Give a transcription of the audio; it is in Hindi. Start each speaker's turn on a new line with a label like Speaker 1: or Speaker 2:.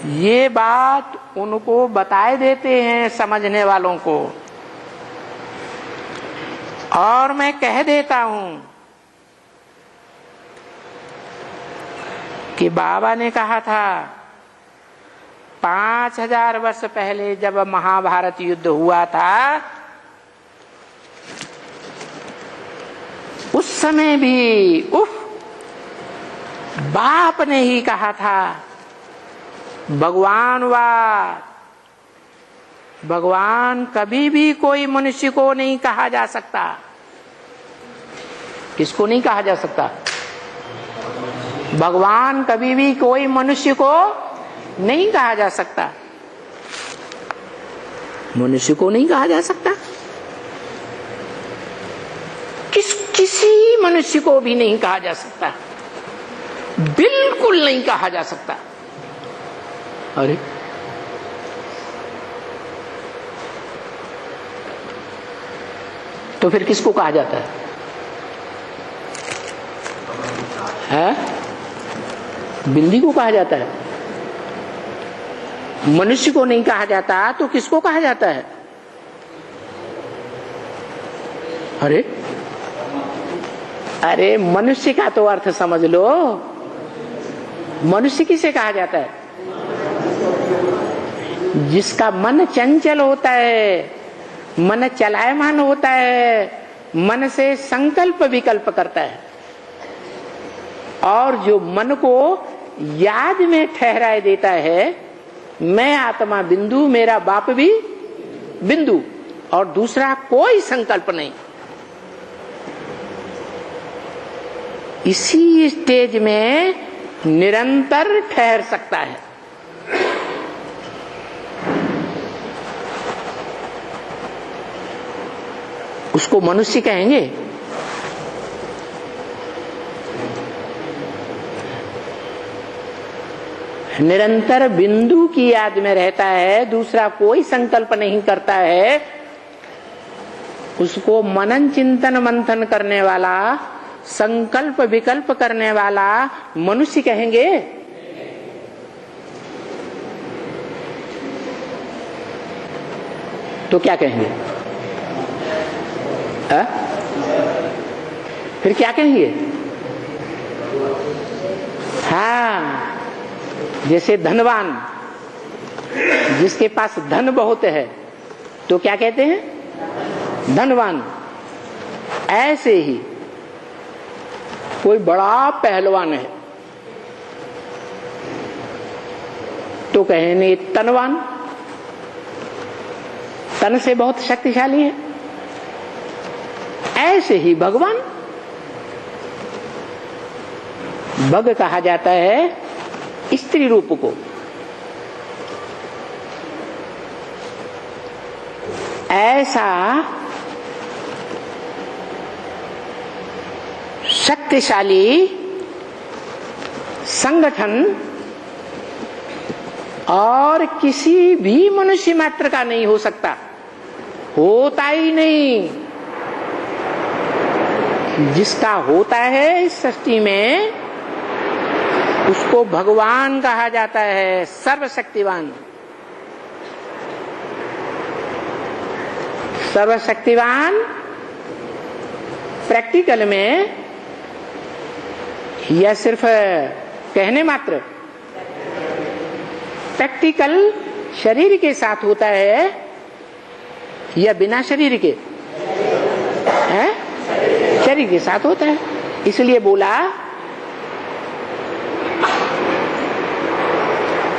Speaker 1: ये बात उनको बताए देते हैं समझने वालों को। और मैं कह देता हूं कि बाबा ने कहा था 5000 वर्ष पहले जब महाभारत युद्ध हुआ था, उस समय भी बाप ने ही कहा था भगवानवाद। भगवान कभी भी कोई मनुष्य को नहीं कहा जा सकता। किसको नहीं कहा जा सकता? भगवान कभी भी कोई मनुष्य को नहीं कहा जा सकता। मनुष्य को नहीं कहा जा सकता, किसी मनुष्य को भी नहीं कहा जा सकता, बिल्कुल नहीं कहा जा सकता। अरे तो फिर किसको कहा जाता है? बिल्ली को कहा जाता है। मनुष्य को नहीं कहा जाता तो किसको कहा जाता है? अरे मनुष्य का तो अर्थ समझ लो। मनुष्य किसे कहा जाता है? जिसका मन चंचल होता है, मन चलायमान होता है, मन से संकल्प विकल्प करता है, और जो मन को याद में ठहराए देता है मैं आत्मा बिंदु, मेरा बाप भी बिंदु, और दूसरा कोई संकल्प नहीं। इसी स्टेज में निरंतर ठहर सकता है। उसको मनुष्य कहेंगे। निरंतर बिंदु की याद में रहता है, दूसरा कोई संकल्प नहीं करता है, उसको मनन चिंतन मंथन करने वाला, संकल्प विकल्प करने वाला मनुष्य कहेंगे। तो क्या कहेंगे? फिर क्या कहेंगे? हाँ, जैसे धनवान, जिसके पास धन बहुत है तो क्या कहते हैं? धनवान। ऐसे ही कोई बड़ा पहलवान है तो कहेंगे तनवान, तन से बहुत शक्तिशाली है। ऐसे ही भगवान, भग कहा जाता है स्त्री रूप को। ऐसा शक्तिशाली संगठन और किसी भी मनुष्य मात्र का नहीं हो सकता, होता ही नहीं। जिसका होता है इस सृष्टि में उसको भगवान कहा जाता है, सर्वशक्तिवान। सर्वशक्तिवान प्रैक्टिकल में या सिर्फ कहने मात्र? प्रैक्टिकल शरीर के साथ होता है या बिना शरीर के? शरीर के साथ होता है। इसलिए बोला